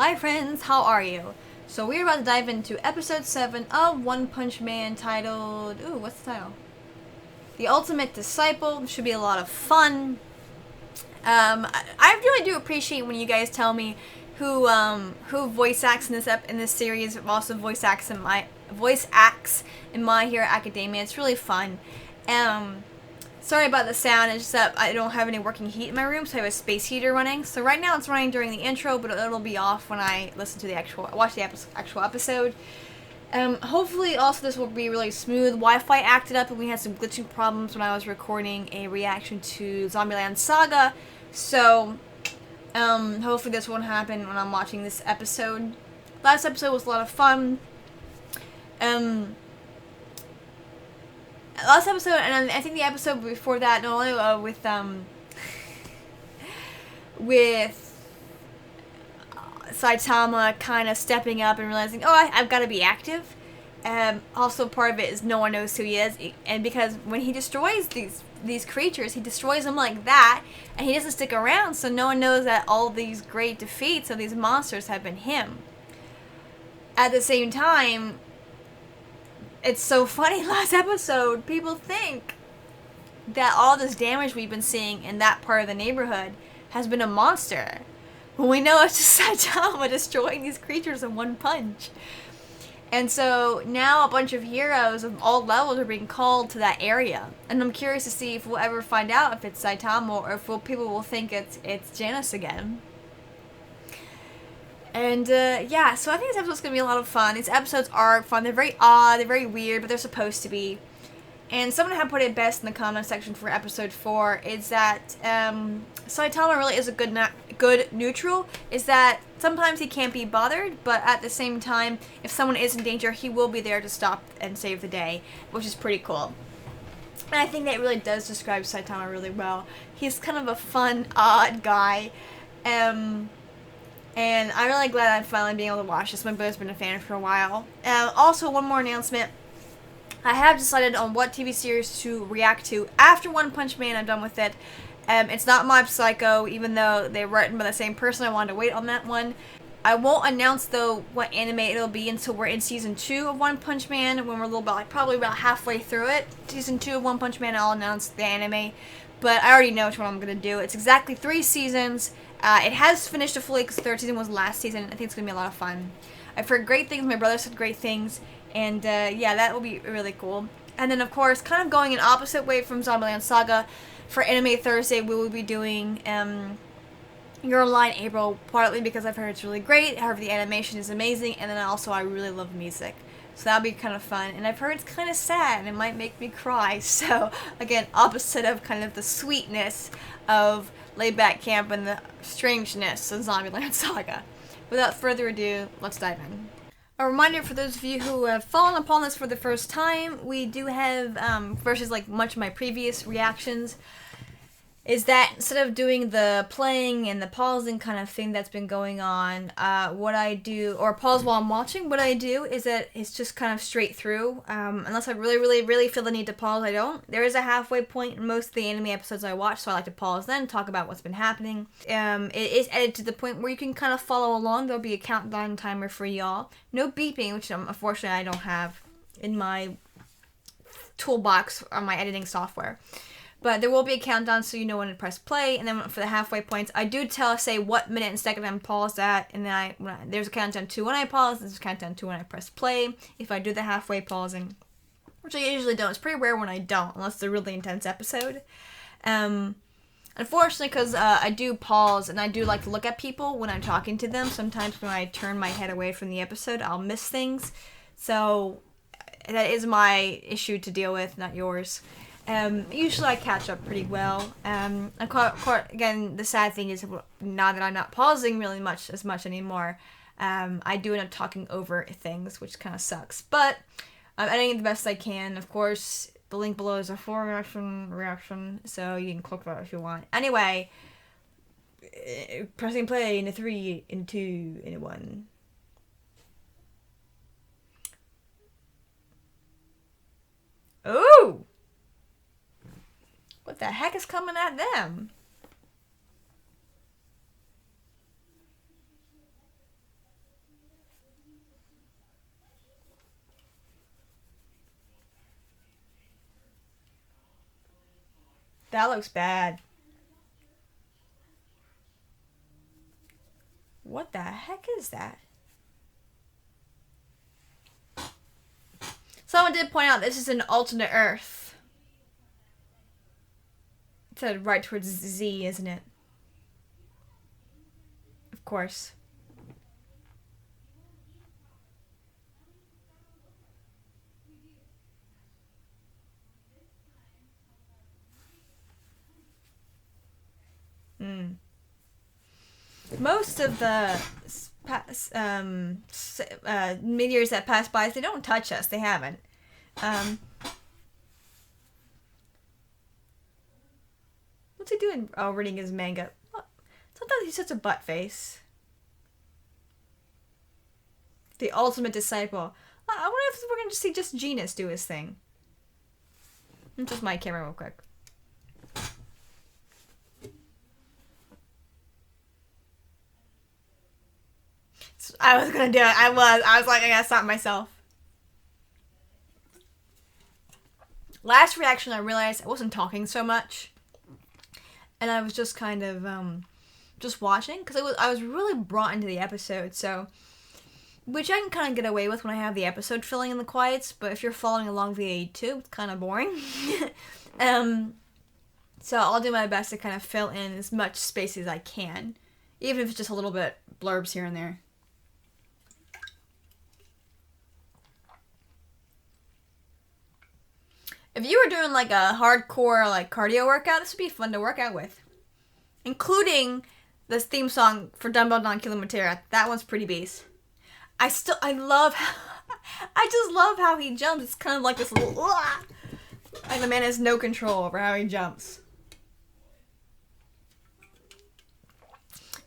Hi friends, how are you? So we're about to dive into episode 7 of One Punch Man titled... Ooh, what's the title? The Ultimate Disciple. Should be a lot of fun. I really do appreciate when you guys tell me who voice acts in this series, also voice acts in My Hero Academia. It's really fun. Sorry about the sound, it's just that I don't have any working heat in my room, so I have a space heater running. So right now it's running during the intro, but it'll be off when I watch the actual episode. Hopefully also this will be really smooth. Wi-Fi acted up and we had some glitching problems when I was recording a reaction to Zombieland Saga. So, hopefully this won't happen when I'm watching this episode. Last episode was a lot of fun. Last episode, and I think the episode before that, not only with Saitama kind of stepping up and realizing, I've got to be active. Also, part of it is no one knows who he is, and because when he destroys these creatures, he destroys them like that, and he doesn't stick around, so no one knows that all these great defeats of these monsters have been him. At the same time, it's so funny, last episode, people think that all this damage we've been seeing in that part of the neighborhood has been a monster. When we know it's just Saitama destroying these creatures in one punch. And so now a bunch of heroes of all levels are being called to that area. And I'm curious to see if we'll ever find out if it's Saitama or if people will think it's Genos again. And, yeah, so I think this episode's gonna be a lot of fun. These episodes are fun. They're very odd, they're very weird, but they're supposed to be. And someone had put it best in the comment section for episode 4 is that, Saitama really is a good neutral, is that sometimes he can't be bothered, but at the same time, if someone is in danger, he will be there to stop and save the day, which is pretty cool. And I think that really does describe Saitama really well. He's kind of a fun, odd guy, and I'm really glad I'm finally being able to watch this. My brother's been a fan for a while. Also, one more announcement. I have decided on what TV series to react to after One Punch Man. I'm done with it. It's not Mob Psycho, even though they're written by the same person. I wanted to wait on that one. I won't announce, though, what anime it'll be until we're in Season 2 of One Punch Man, when we're probably about halfway through it. Season 2 of One Punch Man, I'll announce the anime. But I already know which one I'm going to do. It's exactly 3 seasons. It has finished fully because the 3rd season was last season. I think it's going to be a lot of fun. I've heard great things. My brother said great things. And, yeah, that will be really cool. And then, of course, kind of going an opposite way from Zombieland Saga, for Anime Thursday, we will be doing Your Line April, partly because I've heard it's really great. I heard the animation is amazing. And then also, I really love music. So that'll be kind of fun. And I've heard it's kind of sad and it might make me cry. So, again, opposite of kind of the sweetness of Laid Back Camp and the strangeness of Zombieland Saga. Without further ado, let's dive in. A reminder for those of you who have fallen upon this for the first time, we do have, versus like much of my previous reactions, is that instead of doing the playing and the pausing kind of thing that's been going on, what I do, or pause while I'm watching, what I do is that it's just kind of straight through. Unless I really feel the need to pause, I don't. There is a halfway point in most of the anime episodes I watch, so I like to pause then, talk about what's been happening. It is edited to the point where you can kind of follow along. There'll be a countdown timer for y'all. No beeping, which unfortunately I don't have in my toolbox on my editing software. But there will be a countdown so you know when to press play. And then for the halfway points, I do say what minute and second I'm paused at. And then there's a countdown to when I pause. There's a countdown to when I press play. If I do the halfway pausing, which I usually don't. It's pretty rare when I don't, unless it's a really intense episode. Unfortunately, because I do pause and I do like to look at people when I'm talking to them. Sometimes when I turn my head away from the episode, I'll miss things. So that is my issue to deal with, not yours. Usually I catch up pretty well. Again, the sad thing is now that I'm not pausing really as much anymore, I do end up talking over things, which kind of sucks. But I'm editing the best I can. Of course, the link below is a full reaction, so you can click that if you want. Anyway, pressing play in a 3, in a 2, in a 1. Ooh! What the heck is coming at them? That looks bad. What the heck is that? Someone did point out this is an alternate Earth. It's headed right towards Z, isn't it? Of course. Most of the meteors that pass by, they don't touch us. They haven't. What's he doing? Oh, reading his manga. Sometimes he's such a butt face. The ultimate disciple. I wonder if we're going to see just Genos do his thing. Just my camera real quick. I was going to do it. I was like, I got to stop myself. Last reaction, I realized I wasn't talking so much. And I was just kind of just watching. Because I was really brought into the episode. So, which I can kind of get away with when I have the episode filling in the quiets. But if you're following along via YouTube, it's kind of boring. So I'll do my best to kind of fill in as much space as I can. Even if it's just a little bit blurbs here and there. If you were doing like a hardcore like cardio workout, this would be fun to work out with. Including this theme song for Dumbbell Don Kilometera. That one's pretty bass. I just love how he jumps. It's kind of like this little, like the man has no control over how he jumps.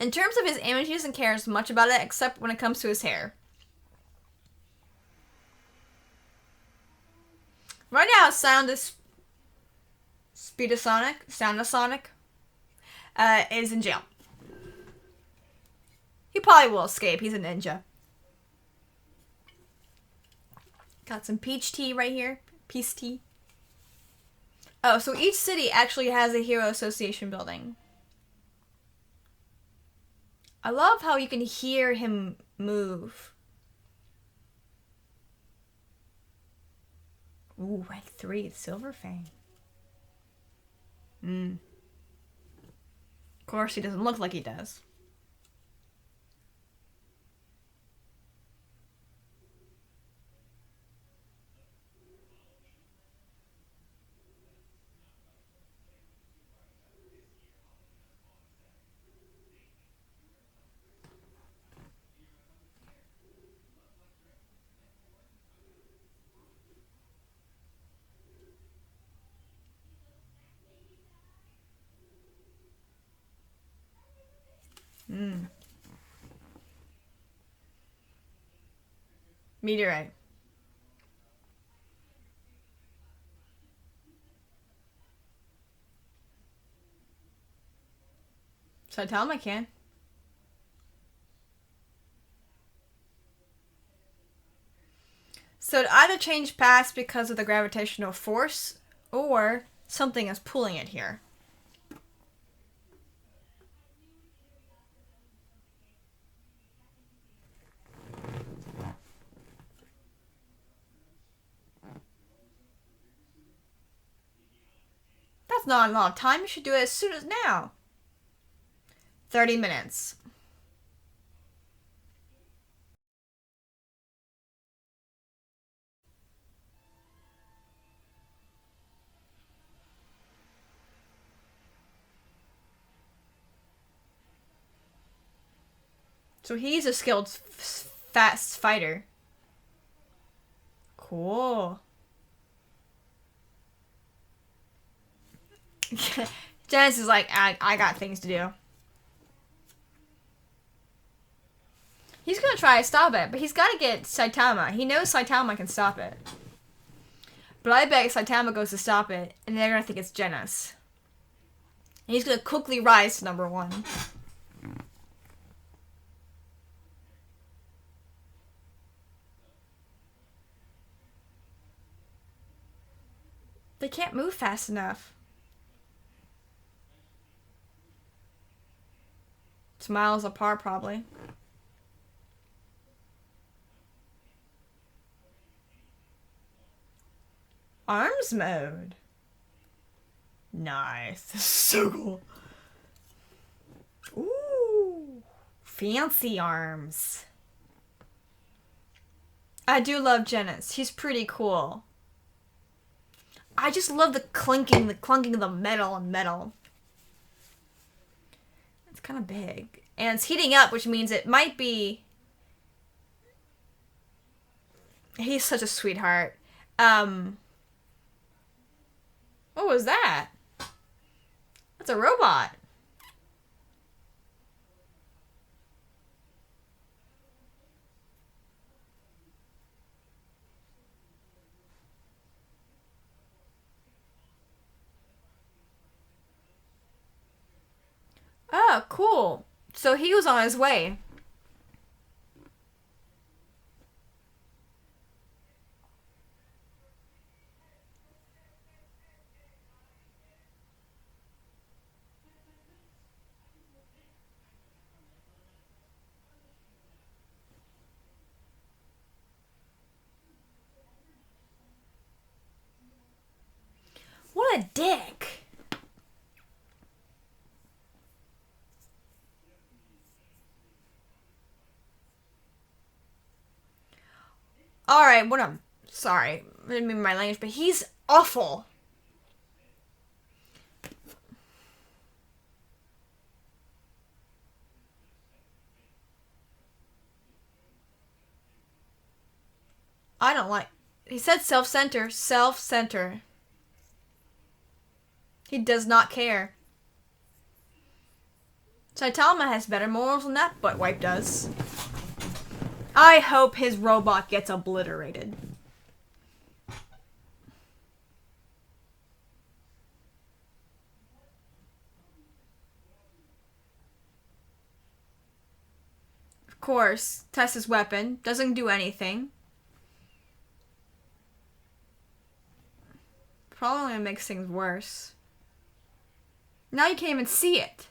In terms of his image, he doesn't care as much about it, except when it comes to his hair. Right now, Soundasonic is in jail. He probably will escape. He's a ninja. Got some peach tea right here. Peace tea. Oh, so each city actually has a hero association building. I love how you can hear him move. Ooh, rank 3, Silver Fang. Of course, he doesn't look like he does. Meteorite. Saitama can. So it either changed paths because of the gravitational force, or something is pulling it here. That's not a lot of time. You should do it as soon as now. 30 minutes. So he's a skilled, fast fighter. Cool. Genos is like, I got things to do. He's gonna try to stop it, but he's gotta get Saitama. He knows Saitama can stop it. But I bet Saitama goes to stop it, and they're gonna think it's Genos. And he's gonna quickly rise to number 1. They can't move fast enough. It's miles apart, probably. Arms mode. Nice. This is so cool. Ooh. Fancy arms. I do love Genos. He's pretty cool. I just love the clunking of the metal and metal. It's kind of big. And it's heating up, which means it might be... He's such a sweetheart. What was that? That's a robot. Oh, cool. So he was on his way. What a dick. Alright, what I'm sorry. I didn't mean my language, but he's awful. I don't like... He said self-center. Self-center. He does not care. Saitama has better morals than that butt wipe does. I hope his robot gets obliterated. Of course, tests his weapon. Doesn't do anything. Probably makes things worse. Now you can't even see it.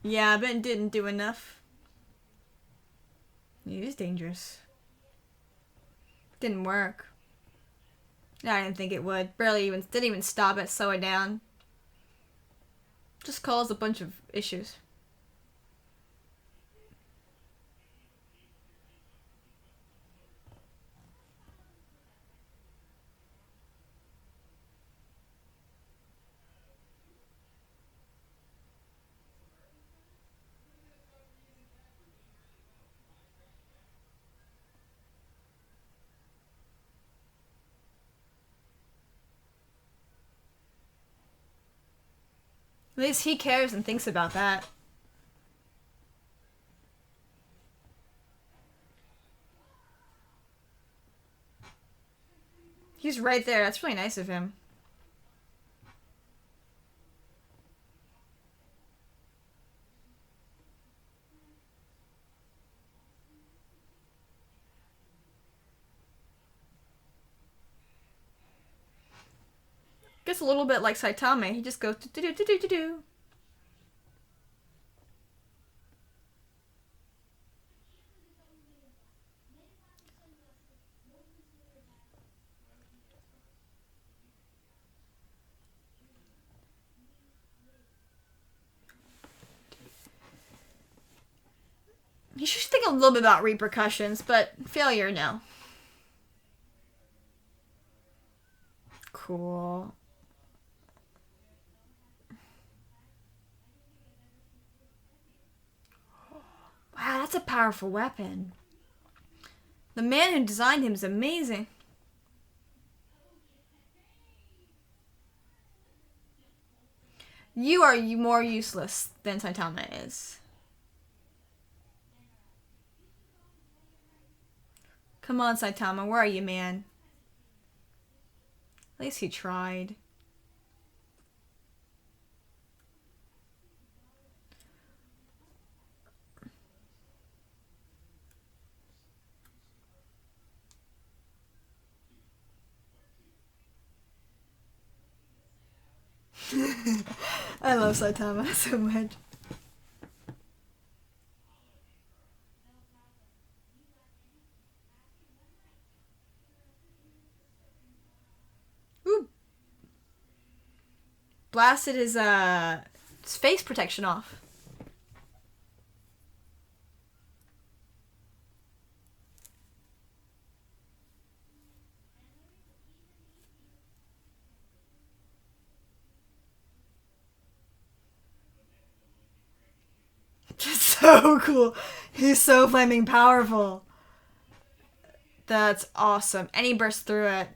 Yeah, but it didn't do enough. It is dangerous. Didn't work. I didn't think it would. Didn't even stop it, slow it down. Just caused a bunch of issues. At least he cares and thinks about that. He's right there. That's really nice of him. Gets a little bit like Saitama. He just goes do-do-do-do-do-do. You should think a little bit about repercussions, but failure, no. Cool. Wow, that's a powerful weapon. The man who designed him is amazing. You are more useless than Saitama is. Come on, Saitama, where are you, man? At least he tried. I love Saitama so much. Ooh. Blasted his face protection off. Just so cool. He's so flaming powerful. That's awesome. And he bursts through it.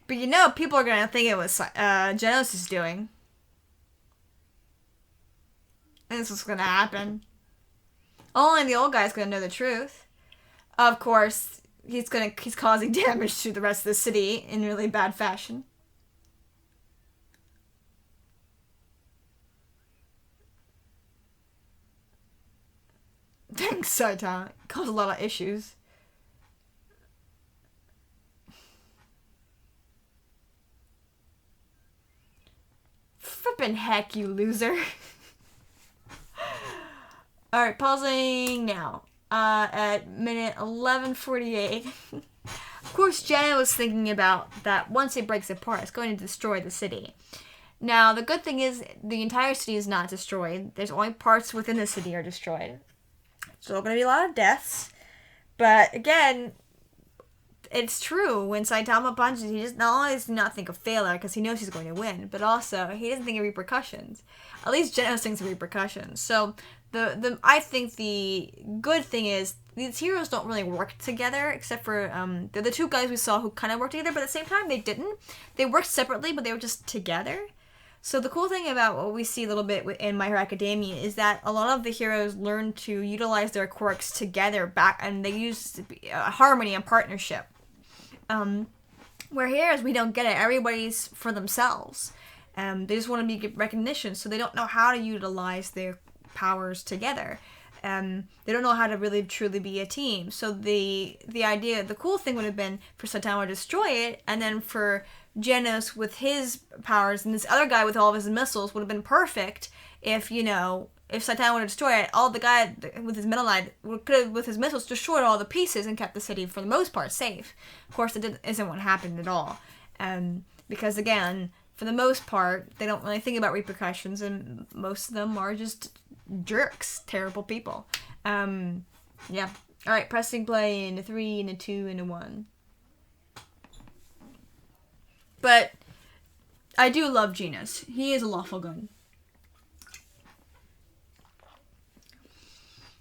But you know, people are gonna think it was Genos is doing. And this is gonna happen. Only the old guy's gonna know the truth. Of course, he's causing damage to the rest of the city in really bad fashion. Thanks, Saitama. Caused a lot of issues. Flippin' heck, you loser. Alright, pausing now. At minute 11:48. Of course, Jenna was thinking about that once it breaks apart, it's going to destroy the city. Now, the good thing is, the entire city is not destroyed. There's only parts within the city are destroyed. Still going to be a lot of deaths. But, again, it's true. When Saitama punches, he just not only does he not think of failure, because he knows he's going to win, but also, he doesn't think of repercussions. At least Genos thinks of repercussions. So, I think the good thing is, these heroes don't really work together, except for the two guys we saw who kind of worked together, but at the same time, they didn't. They worked separately, but they were just together. So the cool thing about what we see a little bit in My Hero Academia is that a lot of the heroes learn to utilize their quirks together back, and they use harmony and partnership. Where heroes, we don't get it. Everybody's for themselves. They just want to be recognition, so they don't know how to utilize their powers together. They don't know how to really truly be a team. So the cool thing would have been for Saitama to destroy it, and then for Genos with his powers and this other guy with all of his missiles would have been perfect if Saitama would have destroyed it. All the guy with his metal knight could have, with his missiles, destroyed all the pieces and kept the city for the most part safe. Of course, isn't what happened at all. Because again, for the most part, they don't really think about repercussions, and most of them are just jerks, terrible people. Yeah. All right, pressing play in a 3, and a 2, and a 1. But I do love Genos. He is a lawful good.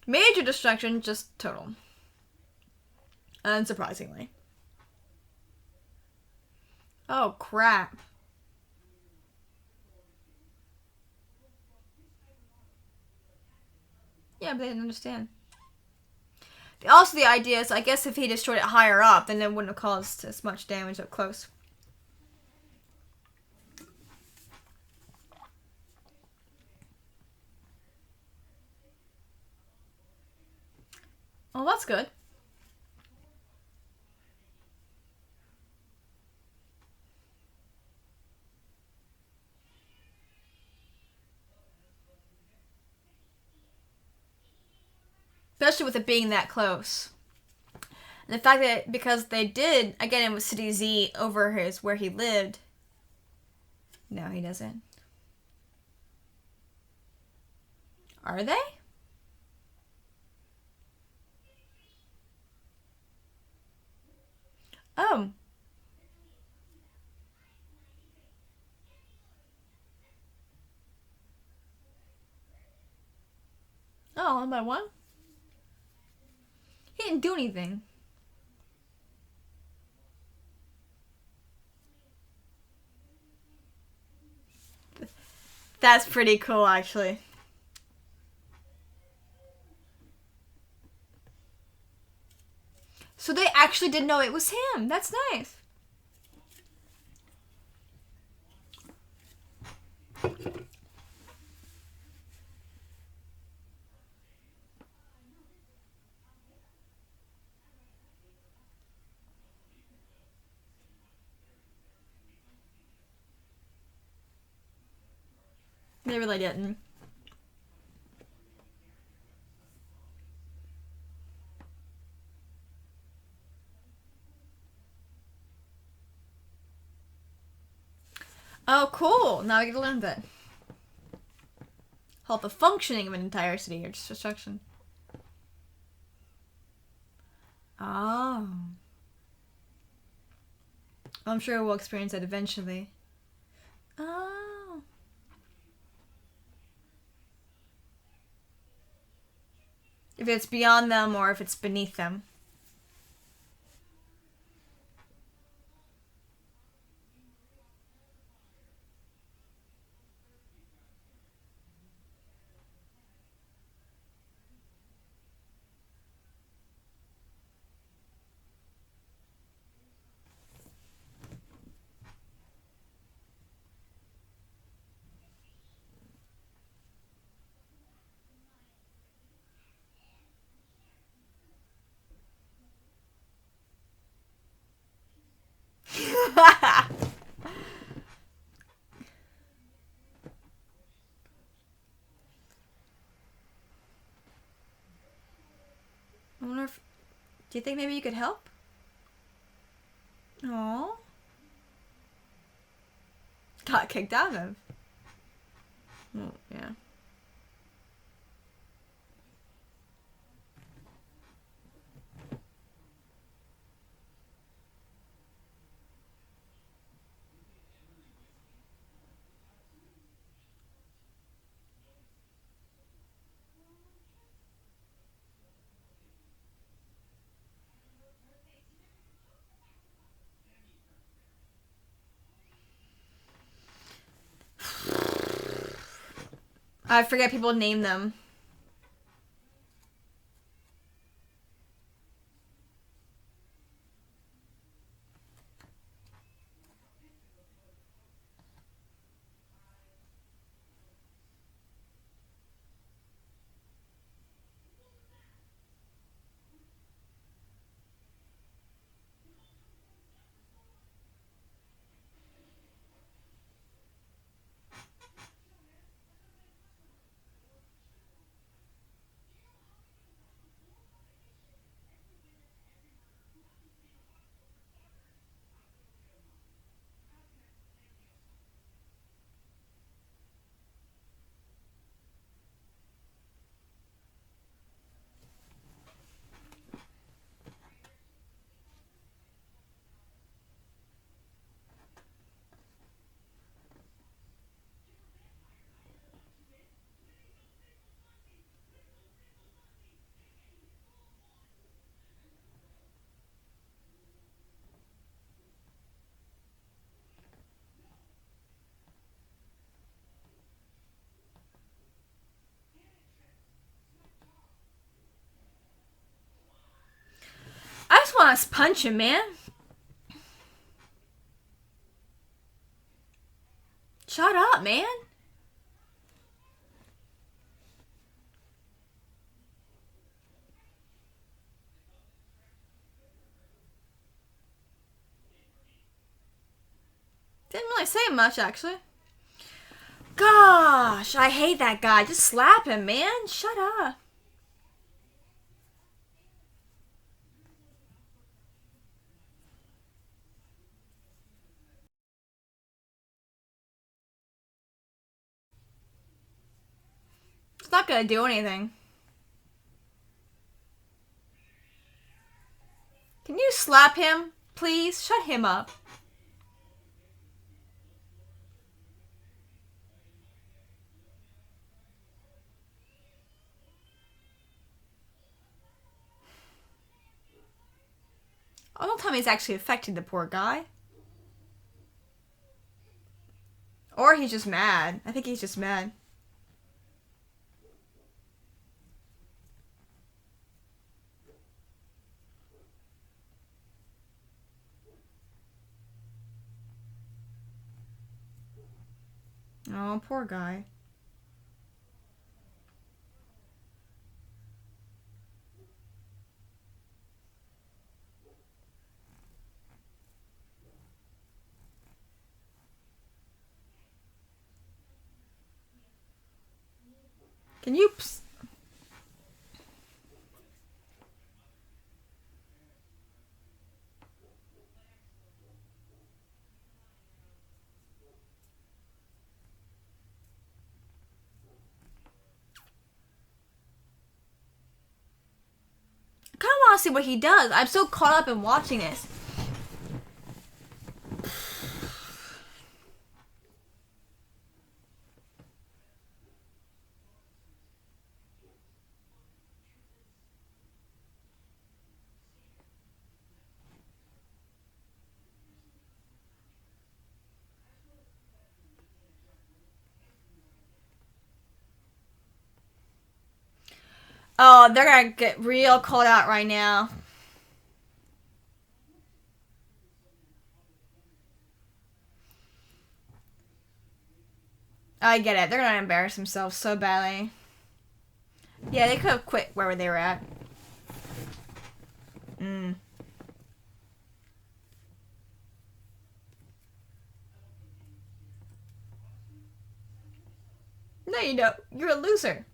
Major destruction, just total. Unsurprisingly. Oh, crap. Yeah, but they didn't understand. Also, the idea is, I guess if he destroyed it higher up, then it wouldn't have caused as much damage up close. Well, that's good. Especially with it being that close. And the fact that, because they did, again, it was City Z over where he lived. No, he doesn't. Are they? Oh. Oh, one by one? He didn't do anything. That's pretty cool, actually. So they actually didn't know it was him. That's nice. They really didn't. Oh, cool. Now we get to learn that. Help the functioning of an entire city or just destruction. Oh. I'm sure we'll experience that eventually. Oh. If it's beyond them or if it's beneath them. I wonder if... Do you think maybe you could help? Aww. Got kicked out of. Well, yeah. I forget people name them. I just want to punch him, man. Shut up, man. Didn't really say much, actually. Gosh, I hate that guy. Just slap him, man. Shut up. It's not gonna do anything. Can you slap him? Please? Shut him up. Oh, don't tell me it's actually affecting the poor guy. Or he's just mad. I think he's just mad. Oh, poor guy. Can you... I kind of want to see what he does. I'm so caught up in watching this. Oh, they're gonna get real called out right now. I get it. They're gonna embarrass themselves so badly. Yeah, they could have quit wherever they were at. Mm. No, you don't. You're a loser.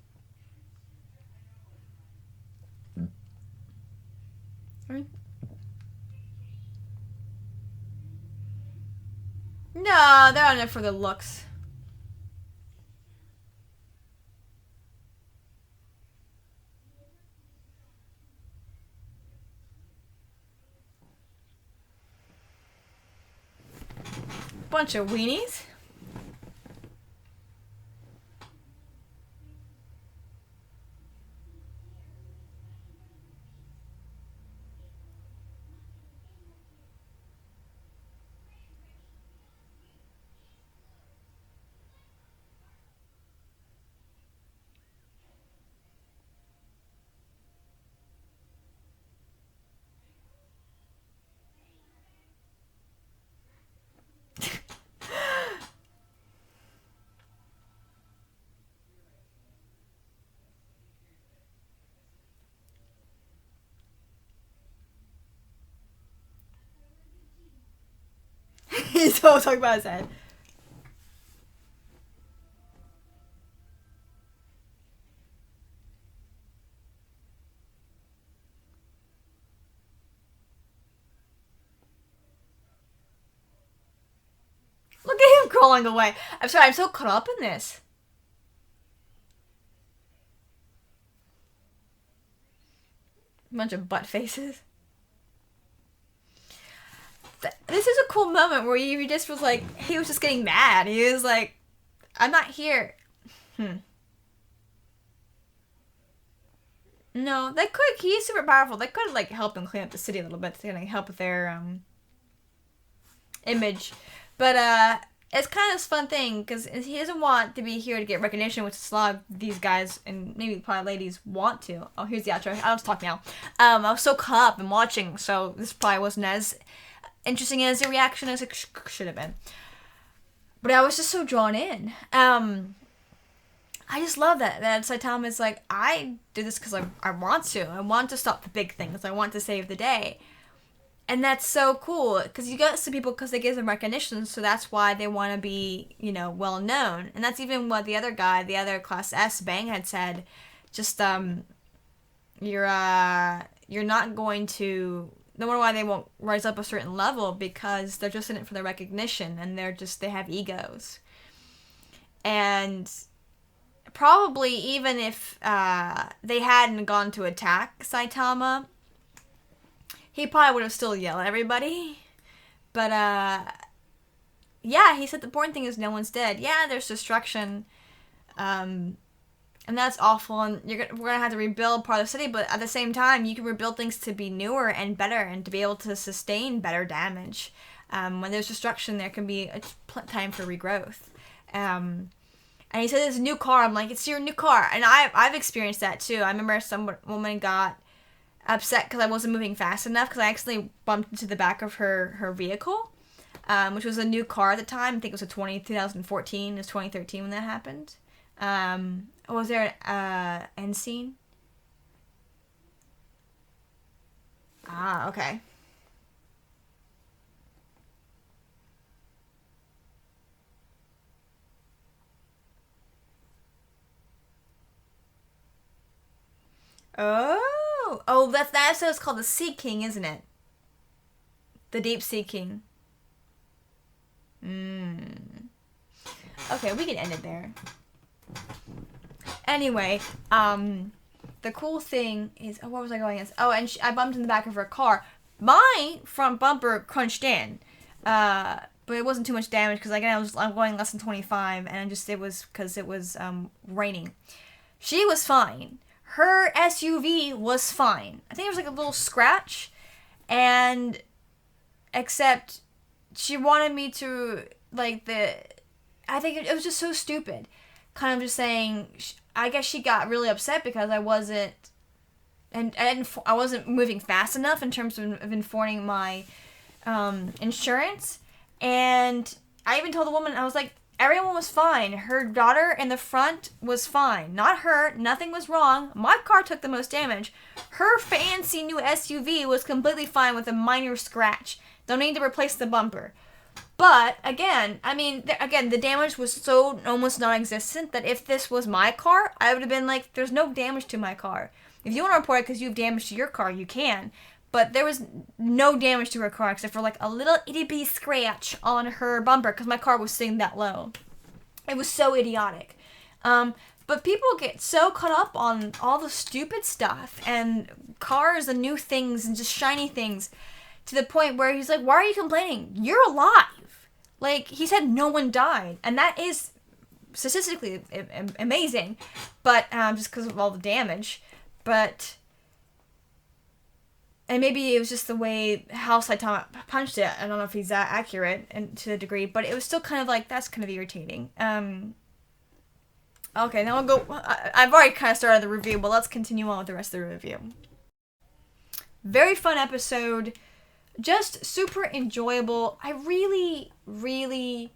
No, they're on it for the looks. Bunch of weenies. He's always talking about his head. Look at him crawling away. I'm sorry, I'm so caught up in this. Bunch of butt faces. This is a cool moment where he just was like, he was just getting mad. He was like, I'm not here. No, they could. He's super powerful. They could like help him clean up the city a little bit to help with their image. But it's kind of this fun thing because he doesn't want to be here to get recognition, which is a lot of these guys and maybe probably ladies want to. Oh, here's the outro. I'll just talk now. I was so caught up in watching, so this probably wasn't as interesting as a reaction as it should have been. But I was just so drawn in. I just love that Saitama is like, I do this because I want to. I want to stop the big things. I want to save the day. And that's so cool because you got some people because they give them recognition, so that's why they want to be, well known. And that's even what the other guy, the other Class S Bang had said. Just you're not going to. No wonder why they won't rise up a certain level because they're just in it for the recognition and they have egos. And probably even if they hadn't gone to attack Saitama, he probably would have still yelled at everybody. But, yeah, he said the important thing is no one's dead. Yeah, there's destruction. And that's awful. And we're going to have to rebuild part of the city. But at the same time, you can rebuild things to be newer and better and to be able to sustain better damage. When there's destruction, there can be a time for regrowth. And he said it's a new car. I'm like, it's your new car. And I've experienced that too. I remember some woman got upset because I wasn't moving fast enough because I accidentally bumped into the back of her vehicle, which was a new car at the time. I think it was 2014. It was 2013 when that happened. Was there an end scene? Ah, okay. Oh, that episode is called The Sea King, isn't it? The Deep Sea King. Okay, we can end it there. Anyway, the cool thing is, where was I going? And I bumped in the back of her car. My front bumper crunched in, but it wasn't too much damage because I'm going less than 25, and it was because it was raining. She was fine. Her SUV was fine. I think there was like a little scratch, and except she wanted me to I think it was just so stupid. Kind of just saying, I guess she got really upset because I wasn't moving fast enough in terms of informing my insurance. And I even told the woman, I was like, everyone was fine. Her daughter in the front was fine. Not her. Nothing was wrong. My car took the most damage. Her fancy new SUV was completely fine with a minor scratch. Don't need to replace the bumper. But, again, the damage was so almost non-existent that if this was my car, I would have been like, there's no damage to my car. If you want to report it because you have damage to your car, you can. But there was no damage to her car except for like a little itty-bitty scratch on her bumper because my car was sitting that low. It was so idiotic. But people get so caught up on all the stupid stuff and cars and new things and just shiny things to the point where he's like, why are you complaining? You're alive. Like, he said no one died. And that is statistically amazing. But just because of all the damage. But... And maybe it was just the way how Saitama punched it. I don't know if he's that accurate and to the degree, but it was still kind of like, that's kind of irritating. Okay, now I'll go. I've already kind of started the review, but let's continue on with the rest of the review. Very fun episode. Just super enjoyable. I really, really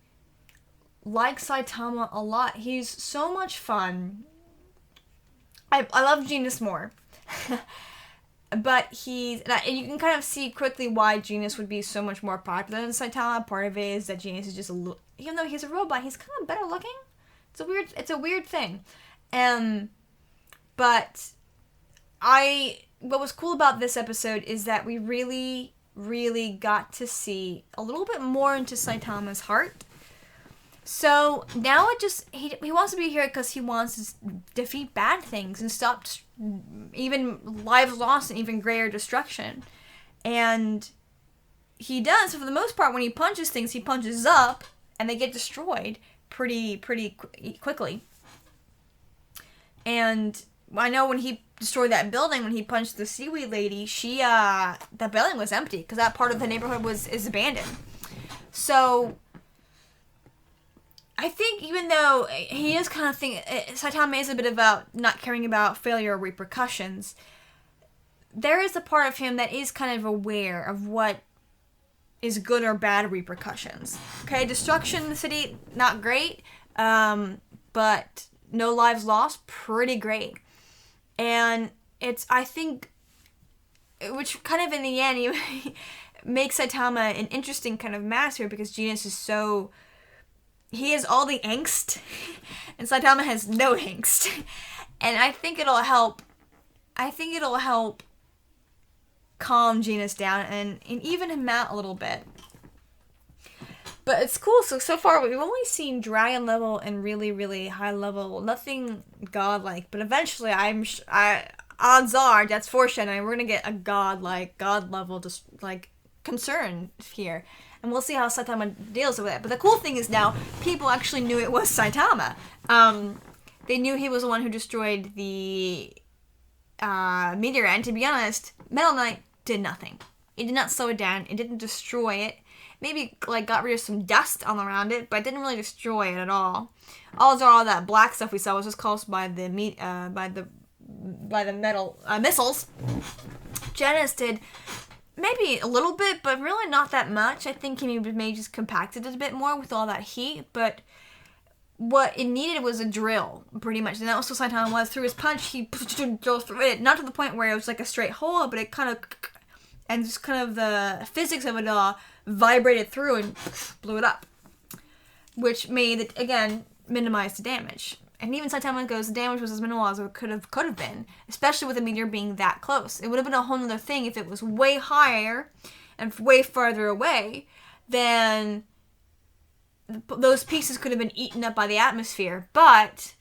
like Saitama a lot. He's so much fun. I love Genos more. But and you can kind of see quickly why Genos would be so much more popular than Saitama. Part of it is that Genos is just even though he's a robot, he's kind of better looking. It's a weird thing. But what was cool about this episode is that we really, really got to see a little bit more into Saitama's heart. So now he wants to be here because he wants to defeat bad things and stop even lives lost and even greater destruction. And he does. So for the most part, when he punches things, he punches up and they get destroyed pretty quickly. And I know when he destroyed that building, when he punched the seaweed lady, that building was empty because that part of the neighborhood is abandoned. So I think even though he is kind of Saitama is a bit about not caring about failure or repercussions, there is a part of him that is kind of aware of what is good or bad repercussions. Okay, destruction in the city, not great, but no lives lost, pretty great. And I think, which kind of in the end makes Saitama an interesting kind of master because Genos is he has all the angst, and Saitama has no angst. And I think it'll help calm Genos down and even him out a little bit. But it's cool. So far, we've only seen dragon level and really, really high level. Nothing godlike. But eventually, odds are, that's foreshadowing, we're going to get a god level, just like concern here. And we'll see how Saitama deals with it. But the cool thing is now, people actually knew it was Saitama. They knew he was the one who destroyed the meteor. And to be honest, Metal Knight did nothing. It did not slow it down. It didn't destroy it. Maybe got rid of some dust all around it, but it didn't really destroy it at all. All that black stuff we saw was just caused by the metal missiles. Genos did maybe a little bit, but really not that much. I think he may just compacted it a bit more with all that heat, but what it needed was a drill, pretty much. And that was what Saitama was. Through his punch, he drilled through it. Not to the point where it was like a straight hole, but it kind of, and just kind of the physics of it all vibrated through and blew it up. Which made it, again, minimize the damage. And even Saitama goes, the damage was as minimal as it could have been, especially with the meteor being that close. It would have been a whole other thing if it was way higher and way farther away. Then those pieces could have been eaten up by the atmosphere, but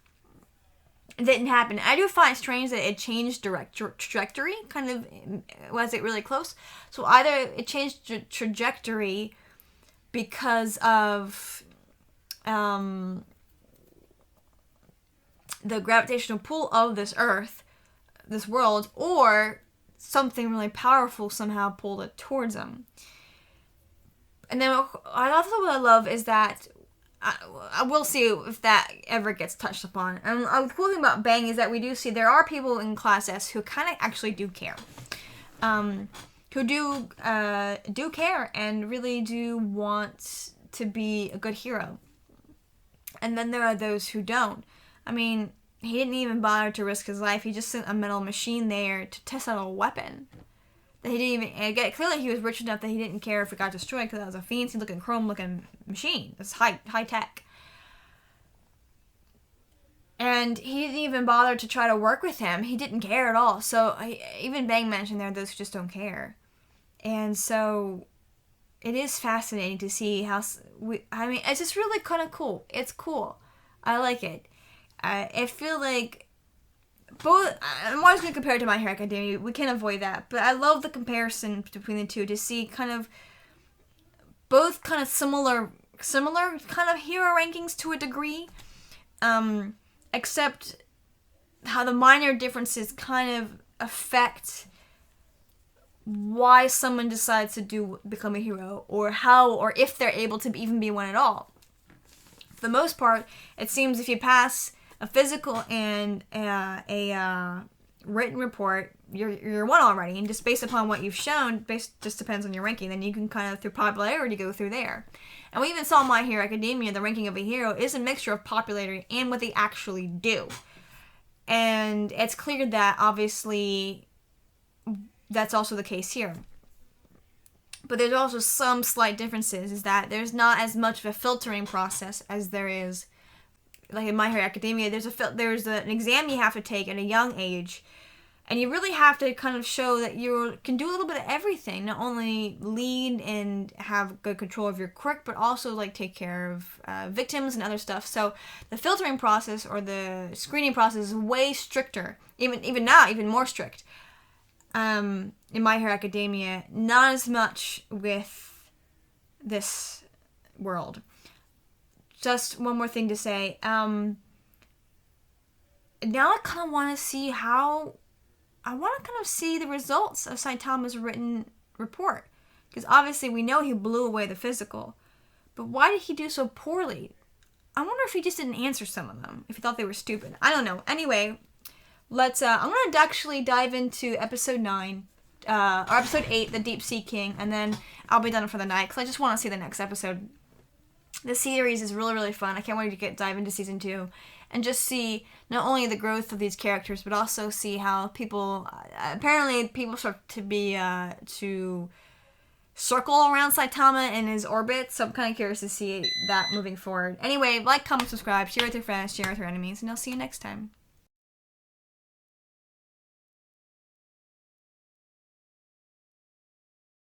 it didn't happen. I do find it strange that it changed trajectory, kind of, was it really close? So either it changed trajectory because of the gravitational pull of this Earth, this world, or something really powerful somehow pulled it towards them. And then also what I love is that I will see if that ever gets touched upon. And the cool thing about Bang is that we do see there are people in Class S who kind of actually do care. Who do care and really do want to be a good hero. And then there are those who don't. I mean, he didn't even bother to risk his life. He just sent a metal machine there to test out a weapon. That he didn't even... And again, clearly he was rich enough that he didn't care if it got destroyed because that was a fancy-looking, chrome-looking machine. It's high-tech. And he didn't even bother to try to work with him. He didn't care at all. So, even Bang mentioned there are those who just don't care. And so, it is fascinating to see how... it's just really kind of cool. It's cool. I like it. I feel like both. I'm always going to compare it to My Hero Academia. We can't avoid that. But I love the comparison between the two to see kind of both kind of similar kind of hero rankings to a degree, except how the minor differences kind of affect why someone decides to become a hero, or how, or if they're able to even be one at all. For the most part, it seems if you pass a physical and a written report, you're one already, and just based upon what you've shown, just depends on your ranking. Then you can kind of, through popularity, go through there. And we even saw My Hero Academia, the ranking of a hero is a mixture of popularity and what they actually do. And it's clear that, obviously, that's also the case here. But there's also some slight differences, is that there's not as much of a filtering process as there is, like in My Hero Academia. There's an exam you have to take at a young age, and you really have to kind of show that you can do a little bit of everything, not only lead and have good control of your quirk, but also like take care of victims and other stuff. So the filtering process or the screening process is way stricter, even now, even more strict. In My Hero Academia, not as much with this world. Just one more thing to say. Now I kind of want to see the results of Saitama's written report. Because obviously we know he blew away the physical. But why did he do so poorly? I wonder if he just didn't answer some of them. If he thought they were stupid. I don't know. Anyway, I'm going to actually dive into episode 9. Or episode 8, The Deep Sea King. And then I'll be done for the night. Because I just want to see the next episode. The series is really, really fun. I can't wait to dive into season 2 and just see not only the growth of these characters, but also see how apparently people start to be, to circle around Saitama in his orbit. So I'm kind of curious to see that moving forward. Anyway, like, comment, subscribe, share with your friends, share with your enemies, and I'll see you next time.